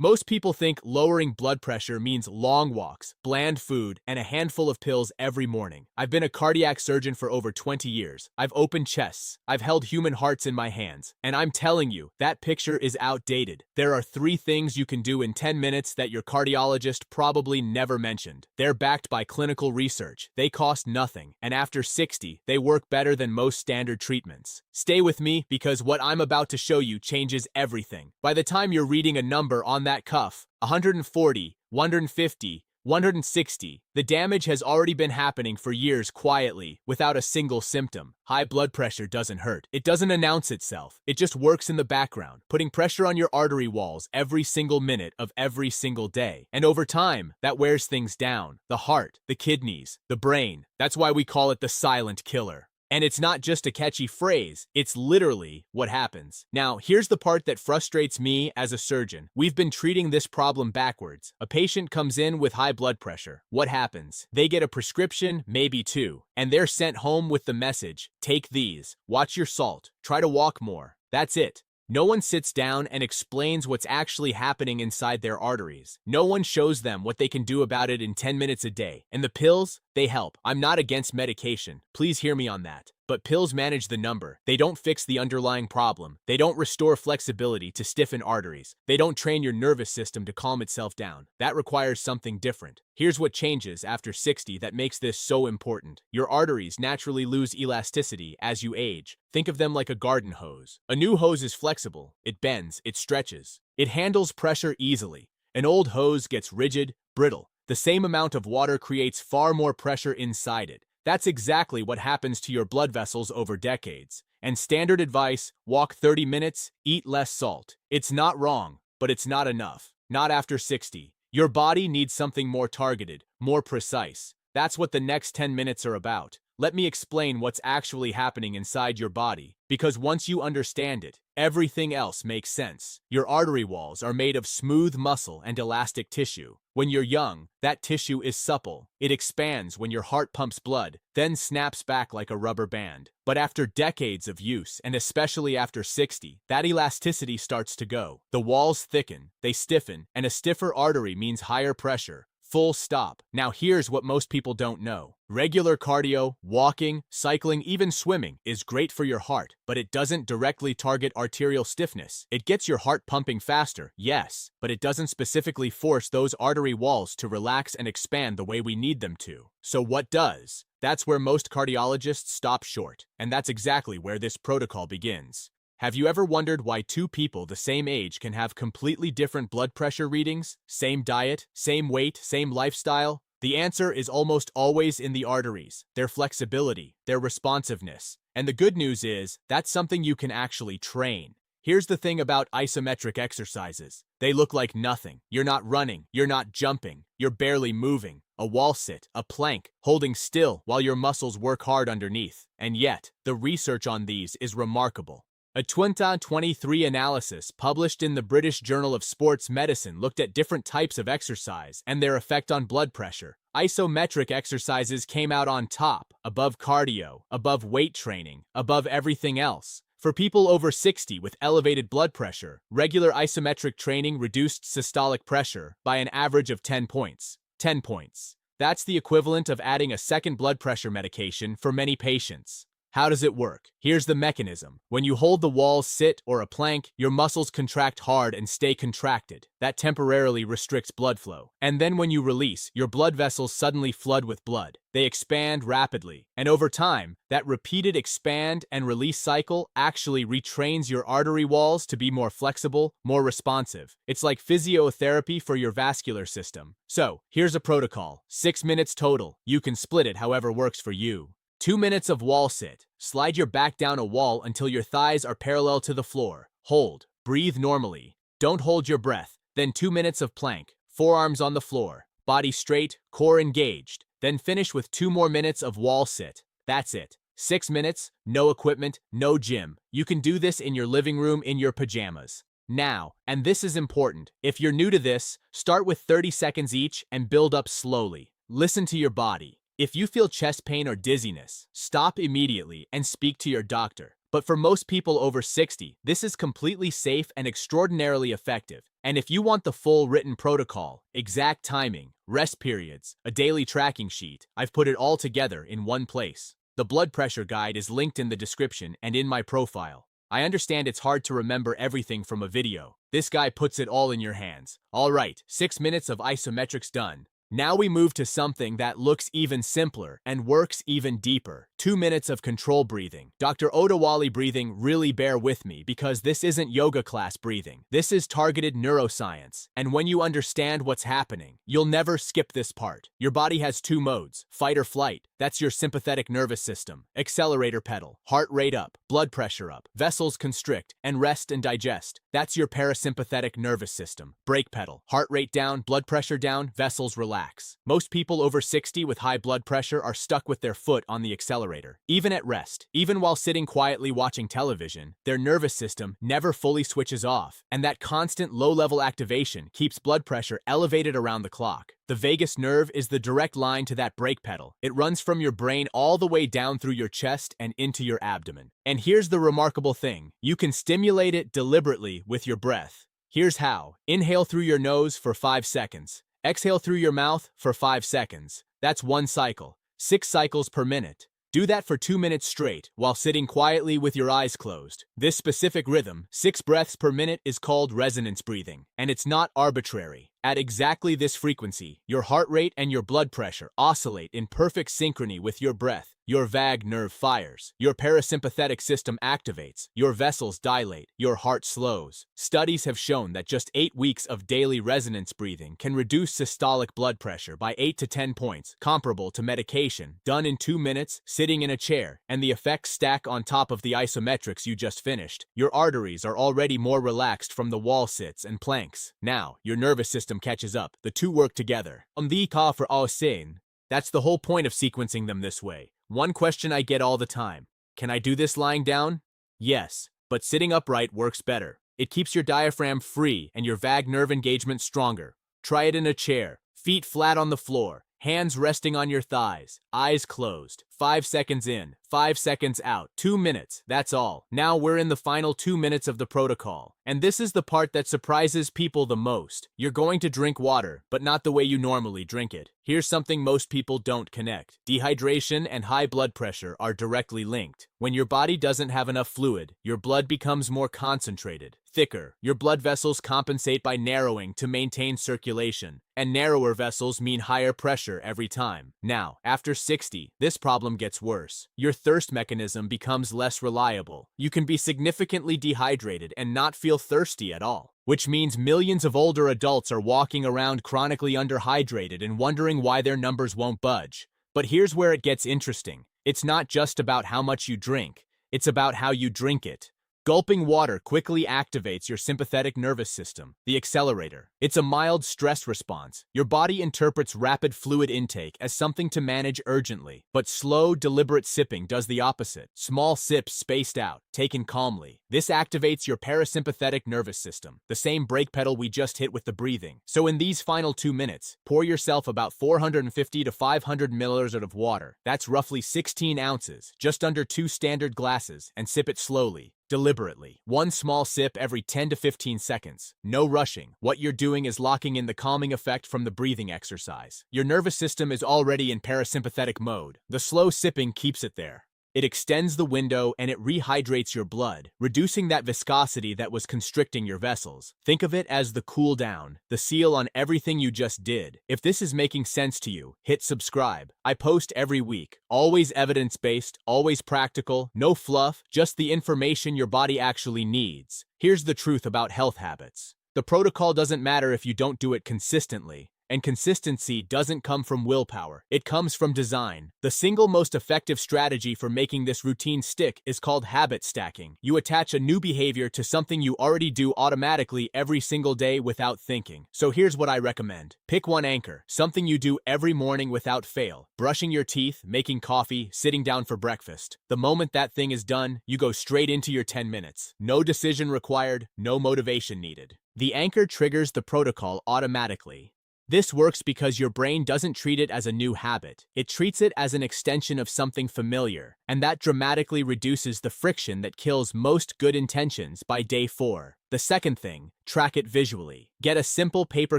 Most people think lowering blood pressure means long walks, bland food, and a handful of pills every morning. I've been a cardiac surgeon for over 20 years. I've opened chests. I've held human hearts in my hands. And I'm telling you, that picture is outdated. There are 3 things you can do in 10 minutes that your cardiologist probably never mentioned. They're backed by clinical research. They cost nothing. And after 60, they work better than most standard treatments. Stay with me because what I'm about to show you changes everything. By the time you're reading a number on that cuff, 140, 150, 160, the damage has already been happening for years quietly, without a single symptom. High blood pressure doesn't hurt. It doesn't announce itself. It just works in the background, putting pressure on your artery walls every single minute of every single day. And over time, that wears things down. The heart, the kidneys, the brain. That's why we call it the silent killer. And it's not just a catchy phrase, it's literally what happens. Now, here's the part that frustrates me as a surgeon. We've been treating this problem backwards. A patient comes in with high blood pressure. What happens? They get a prescription, maybe 2, and they're sent home with the message, take these, watch your salt, try to walk more. That's it. No one sits down and explains what's actually happening inside their arteries. No one shows them what they can do about it in 10 minutes a day. And the pills, they help. I'm not against medication. Please hear me on that. But pills manage the number. They don't fix the underlying problem. They don't restore flexibility to stiffen arteries. They don't train your nervous system to calm itself down. That requires something different. Here's what changes after 60 that makes this so important. Your arteries naturally lose elasticity as you age. Think of them like a garden hose. A new hose is flexible. It bends, it stretches. It handles pressure easily. An old hose gets rigid, brittle. The same amount of water creates far more pressure inside it. That's exactly what happens to your blood vessels over decades. And standard advice, walk 30 minutes, eat less salt. It's not wrong, but it's not enough. Not after 60. Your body needs something more targeted, more precise. That's what the next 10 minutes are about. Let me explain what's actually happening inside your body, because once you understand it, everything else makes sense. Your artery walls are made of smooth muscle and elastic tissue. When you're young, that tissue is supple. It expands when your heart pumps blood, then snaps back like a rubber band. But after decades of use, and especially after 60, that elasticity starts to go. The walls thicken, they stiffen, and a stiffer artery means higher pressure. Full stop. Now here's what most people don't know. Regular cardio, walking, cycling, even swimming is great for your heart, but it doesn't directly target arterial stiffness. It gets your heart pumping faster, yes, but it doesn't specifically force those artery walls to relax and expand the way we need them to. So what does? That's where most cardiologists stop short, and that's exactly where this protocol begins. Have you ever wondered why 2 people the same age can have completely different blood pressure readings, same diet, same weight, same lifestyle? The answer is almost always in the arteries, their flexibility, their responsiveness. And the good news is, that's something you can actually train. Here's the thing about isometric exercises. They look like nothing. You're not running, you're not jumping, you're barely moving. A wall sit, a plank, holding still while your muscles work hard underneath. And yet, the research on these is remarkable. A 2023 analysis published in the British Journal of Sports Medicine looked at different types of exercise and their effect on blood pressure. Isometric exercises came out on top, above cardio, above weight training, above everything else. For people over 60 with elevated blood pressure, regular isometric training reduced systolic pressure by an average of 10 points. 10 points. That's the equivalent of adding a second blood pressure medication for many patients. How does it work? Here's the mechanism. When you hold the wall, sit, or a plank, your muscles contract hard and stay contracted. That temporarily restricts blood flow. And then when you release, your blood vessels suddenly flood with blood. They expand rapidly. And over time, that repeated expand and release cycle actually retrains your artery walls to be more flexible, more responsive. It's like physiotherapy for your vascular system. So, here's a protocol. 6 minutes total. You can split it however works for you. 2 minutes of wall sit. Slide your back down a wall until your thighs are parallel to the floor. Hold. Breathe normally. Don't hold your breath. Then 2 minutes of plank. Forearms on the floor. Body straight, core engaged. Then finish with 2 more minutes of wall sit. That's it. 6 minutes, no equipment, no gym. You can do this in your living room in your pajamas. Now, and this is important, if you're new to this, start with 30 seconds each and build up slowly. Listen to your body. If you feel chest pain or dizziness, stop immediately and speak to your doctor. But for most people over 60, this is completely safe and extraordinarily effective. And if you want the full written protocol, exact timing, rest periods, a daily tracking sheet, I've put it all together in one place. The blood pressure guide is linked in the description and in my profile. I understand it's hard to remember everything from a video. This guy puts it all in your hands. All right, 6 minutes of isometrics done. Now we move to something that looks even simpler and works even deeper. 2 minutes of control breathing. Dr. Odawali breathing, really bear with me because this isn't yoga class breathing. This is targeted neuroscience. And when you understand what's happening, you'll never skip this part. Your body has 2 modes, fight or flight. That's your sympathetic nervous system. Accelerator pedal, heart rate up, blood pressure up, vessels constrict, and rest and digest. That's your parasympathetic nervous system. Brake pedal, heart rate down, blood pressure down, vessels relax. Most people over 60 with high blood pressure are stuck with their foot on the accelerator. Even at rest, even while sitting quietly watching television, their nervous system never fully switches off, and that constant low-level activation keeps blood pressure elevated around the clock. The vagus nerve is the direct line to that brake pedal. It runs from your brain all the way down through your chest and into your abdomen. And here's the remarkable thing. You can stimulate it deliberately with your breath. Here's how. Inhale through your nose for 5 seconds. Exhale through your mouth for 5 seconds. That's 1 cycle. 6 cycles per minute. Do that for 2 minutes straight while sitting quietly with your eyes closed. This specific rhythm, 6 breaths per minute, is called resonance breathing, and it's not arbitrary. At exactly this frequency, your heart rate and your blood pressure oscillate in perfect synchrony with your breath. Your vagus nerve fires, your parasympathetic system activates, your vessels dilate, your heart slows. Studies have shown that just 8 weeks of daily resonance breathing can reduce systolic blood pressure by 8 to 10 points, comparable to medication, done in 2 minutes, sitting in a chair, and the effects stack on top of the isometrics you just finished. Your arteries are already more relaxed from the wall sits and planks. Now, your nervous system catches up. The two work together. The call for all sin. That's the whole point of sequencing them this way. One question I get all the time. Can I do this lying down? Yes, but sitting upright works better. It keeps your diaphragm free and your vagus nerve engagement stronger. Try it in a chair, feet flat on the floor, hands resting on your thighs, eyes closed. 5 seconds in, 5 seconds out, 2 minutes, that's all. Now we're in the final 2 minutes of the protocol. And this is the part that surprises people the most. You're going to drink water, but not the way you normally drink it. Here's something most people don't connect. Dehydration and high blood pressure are directly linked. When your body doesn't have enough fluid, your blood becomes more concentrated, thicker. Your blood vessels compensate by narrowing to maintain circulation, and narrower vessels mean higher pressure every time. Now, after 60, this problem gets worse. Your thirst mechanism becomes less reliable. You can be significantly dehydrated and not feel thirsty at all, which means millions of older adults are walking around chronically underhydrated and wondering why their numbers won't budge. But here's where it gets interesting. It's not just about how much you drink, it's about how you drink it. Gulping water quickly activates your sympathetic nervous system, the accelerator. It's a mild stress response. Your body interprets rapid fluid intake as something to manage urgently, but slow, deliberate sipping does the opposite. Small sips spaced out, taken calmly. This activates your parasympathetic nervous system, the same brake pedal we just hit with the breathing. So in these final 2 minutes, pour yourself about 450 to 500 milliliters of water. That's roughly 16 ounces, just under 2 standard glasses, and sip it slowly. Deliberately. 1 small sip every 10 to 15 seconds. No rushing. What you're doing is locking in the calming effect from the breathing exercise. Your nervous system is already in parasympathetic mode. The slow sipping keeps it there. It extends the window and it rehydrates your blood, reducing that viscosity that was constricting your vessels. Think of it as the cool down, the seal on everything you just did. If this is making sense to you, hit subscribe. I post every week. Always evidence-based, always practical, no fluff, just the information your body actually needs. Here's the truth about health habits. The protocol doesn't matter if you don't do it consistently. And consistency doesn't come from willpower. It comes from design. The single most effective strategy for making this routine stick is called habit stacking. You attach a new behavior to something you already do automatically every single day without thinking. So here's what I recommend. Pick one anchor, something you do every morning without fail. Brushing your teeth, making coffee, sitting down for breakfast. The moment that thing is done, you go straight into your 10 minutes. No decision required, no motivation needed. The anchor triggers the protocol automatically. This works because your brain doesn't treat it as a new habit. It treats it as an extension of something familiar, and that dramatically reduces the friction that kills most good intentions by day 4. The second thing, track it visually. Get a simple paper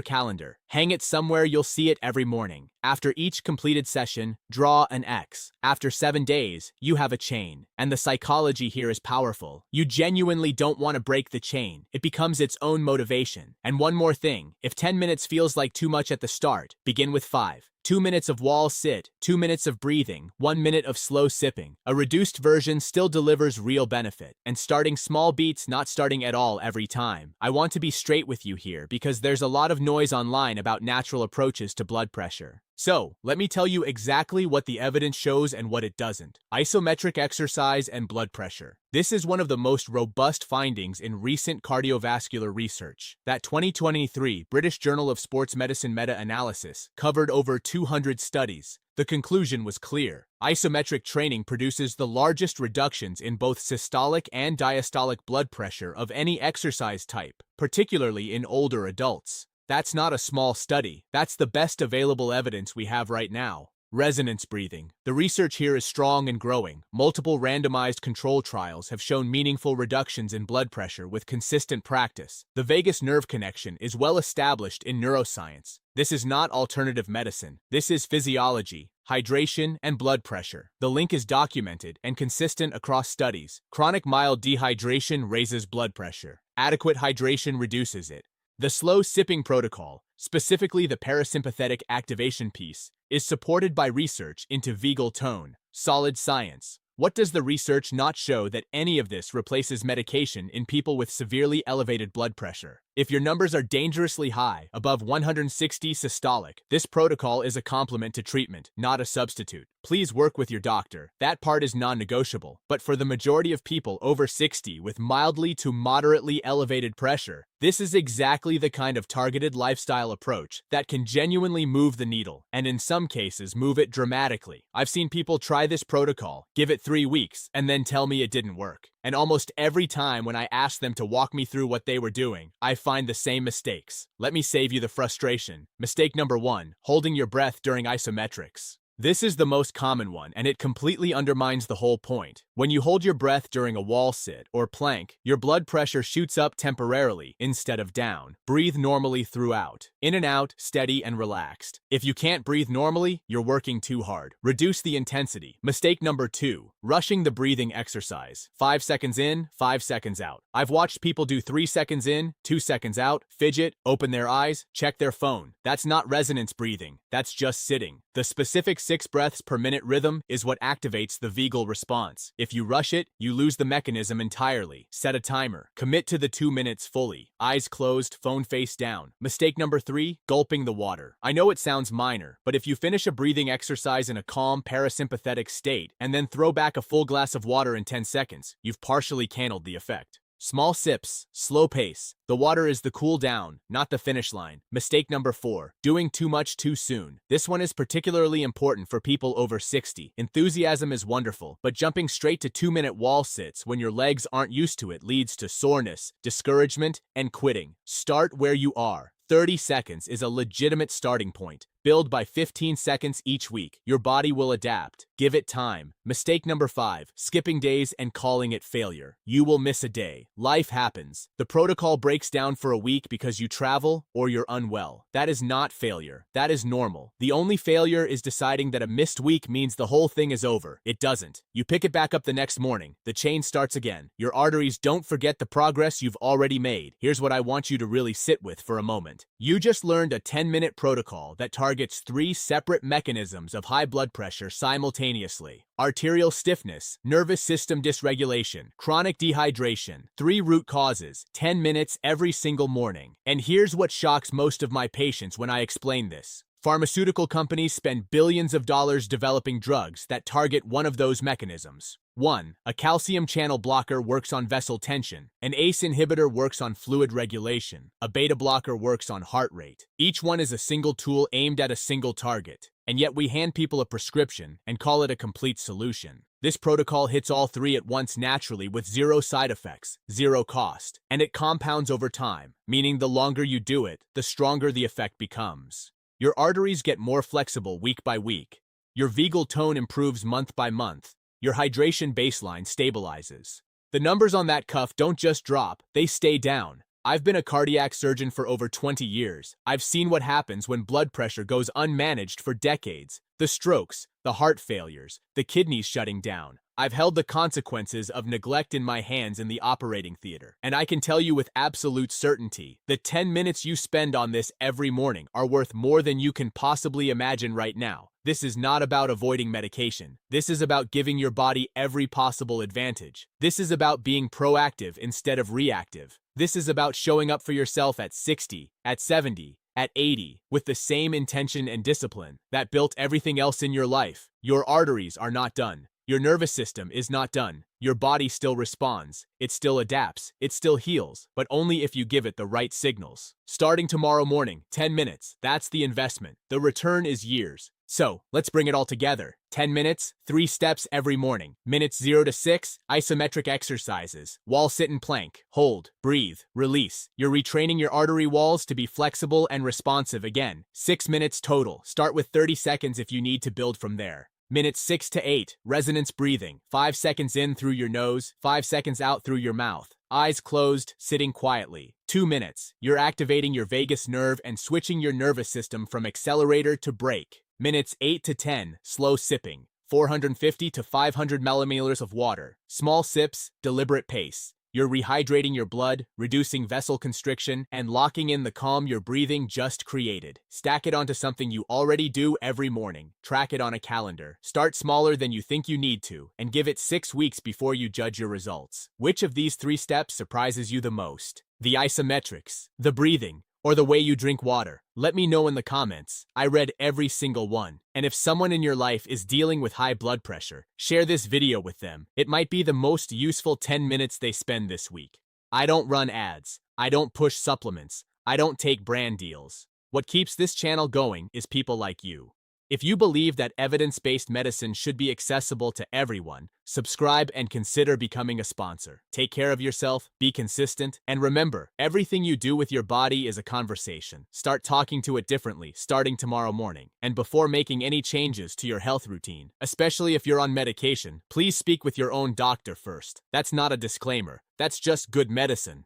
calendar. Hang it somewhere you'll see it every morning. After each completed session, draw an X. After 7 days, you have a chain. And the psychology here is powerful. You genuinely don't want to break the chain. It becomes its own motivation. And one more thing, if 10 minutes feels like too much at the start, begin with 5. 2 minutes of wall sit, 2 minutes of breathing, 1 minute of slow sipping. A reduced version still delivers real benefit. And starting small beats, not starting at all every time. I want to be straight with you here because there's a lot of noise online about natural approaches to blood pressure. So, let me tell you exactly what the evidence shows and what it doesn't. Isometric exercise and blood pressure. This is one of the most robust findings in recent cardiovascular research. That 2023 British Journal of Sports Medicine meta-analysis covered over 200 studies. The conclusion was clear. Isometric training produces the largest reductions in both systolic and diastolic blood pressure of any exercise type, particularly in older adults. That's not a small study. That's the best available evidence we have right now. Resonance breathing. The research here is strong and growing. Multiple randomized control trials have shown meaningful reductions in blood pressure with consistent practice. The vagus nerve connection is well established in neuroscience. This is not alternative medicine. This is physiology, hydration, and blood pressure. The link is documented and consistent across studies. Chronic mild dehydration raises blood pressure. Adequate hydration reduces it. The slow sipping protocol, specifically the parasympathetic activation piece, is supported by research into vagal tone. Solid science. What does the research not show that any of this replaces medication in people with severely elevated blood pressure? If your numbers are dangerously high, above 160 systolic, this protocol is a complement to treatment, not a substitute. Please work with your doctor. That part is non-negotiable. But for the majority of people over 60 with mildly to moderately elevated pressure, this is exactly the kind of targeted lifestyle approach that can genuinely move the needle, and in some cases move it dramatically. I've seen people try this protocol, give it 3 weeks, and then tell me it didn't work. And almost every time when I ask them to walk me through what they were doing, I find the same mistakes. Let me save you the frustration. Mistake number 1, holding your breath during isometrics. This is the most common one, and it completely undermines the whole point. When you hold your breath during a wall sit or plank, your blood pressure shoots up temporarily instead of down. Breathe normally throughout. In and out, steady and relaxed. If you can't breathe normally, you're working too hard. Reduce the intensity. Mistake number 2, rushing the breathing exercise. 5 seconds in, 5 seconds out. I've watched people do 3 seconds in, 2 seconds out, fidget, open their eyes, check their phone. That's not resonance breathing. That's just sitting. The specific 6 breaths per minute rhythm is what activates the vagal response. If you rush it, you lose the mechanism entirely. Set a timer. Commit to the 2 minutes fully. Eyes closed, phone face down. Mistake number 3, gulping the water. I know it sounds minor, but if you finish a breathing exercise in a calm parasympathetic state and then throw back a full glass of water in 10 seconds, you've partially canceled the effect. Small sips, slow pace. The water is the cool down, not the finish line. Mistake number 4, doing too much too soon. This one is particularly important for people over 60. Enthusiasm is wonderful, but jumping straight to 2-minute wall sits when your legs aren't used to it leads to soreness, discouragement, and quitting. Start where you are. 30 seconds is a legitimate starting point. Build by 15 seconds each week. Your body will adapt. Give it time. Mistake number 5, skipping days and calling it failure. You will miss a day. Life happens. The protocol breaks down for a week because you travel or you're unwell. That is not failure. That is normal. The only failure is deciding that a missed week means the whole thing is over. It doesn't. You pick it back up the next morning. The chain starts again. Your arteries don't forget the progress you've already made. Here's what I want you to really sit with for a moment. You just learned a 10-minute protocol that targets 3 separate mechanisms of high blood pressure simultaneously. Arterial stiffness, nervous system dysregulation, chronic dehydration, 3 root causes, 10 minutes every single morning. And here's what shocks most of my patients when I explain this. Pharmaceutical companies spend billions of dollars developing drugs that target one of those mechanisms. 1. A calcium channel blocker works on vessel tension. An ACE inhibitor works on fluid regulation. A beta blocker works on heart rate. Each one is a single tool aimed at a single target. And yet we hand people a prescription and call it a complete solution. This protocol hits all 3 at once naturally with 0 side effects, 0 cost. And it compounds over time, meaning the longer you do it, the stronger the effect becomes. Your arteries get more flexible week by week. Your vagal tone improves month by month. Your hydration baseline stabilizes. The numbers on that cuff don't just drop, they stay down. I've been a cardiac surgeon for over 20 years. I've seen what happens when blood pressure goes unmanaged for decades. The strokes, the heart failures, the kidneys shutting down. I've held the consequences of neglect in my hands in the operating theater. And I can tell you with absolute certainty, the 10 minutes you spend on this every morning are worth more than you can possibly imagine right now. This is not about avoiding medication. This is about giving your body every possible advantage. This is about being proactive instead of reactive. This is about showing up for yourself at 60, at 70, at 80, with the same intention and discipline that built everything else in your life. Your arteries are not done. Your nervous system is not done. Your body still responds. It still adapts. It still heals, but only if you give it the right signals. Starting tomorrow morning, 10 minutes, that's the investment. The return is years. So, let's bring it all together. 10 minutes, 3 steps every morning. Minutes 0 to 6, isometric exercises. Wall sit and plank. Hold, breathe, release. You're retraining your artery walls to be flexible and responsive again. 6 minutes total. Start with 30 seconds if you need to build from there. Minutes 6 to 8, resonance breathing. 5 seconds in through your nose, 5 seconds out through your mouth. Eyes closed, sitting quietly. 2 minutes, you're activating your vagus nerve and switching your nervous system from accelerator to brake. Minutes 8 to 10, slow sipping. 450 to 500 milliliters of water. Small sips, deliberate pace. You're rehydrating your blood, reducing vessel constriction, and locking in the calm your breathing just created. Stack it onto something you already do every morning. Track it on a calendar. Start smaller than you think you need to, and give it 6 weeks before you judge your results. Which of these 3 steps surprises you the most? The isometrics, the breathing, or the way you drink water? Let me know in the comments. I read every single one. And if someone in your life is dealing with high blood pressure, share this video with them. It might be the most useful 10 minutes they spend this week. I don't run ads. I don't push supplements. I don't take brand deals. What keeps this channel going is people like you. If you believe that evidence-based medicine should be accessible to everyone, subscribe and consider becoming a sponsor. Take care of yourself, be consistent, and remember, everything you do with your body is a conversation. Start talking to it differently starting tomorrow morning. And before making any changes to your health routine, especially if you're on medication, please speak with your own doctor first. That's not a disclaimer. That's just good medicine.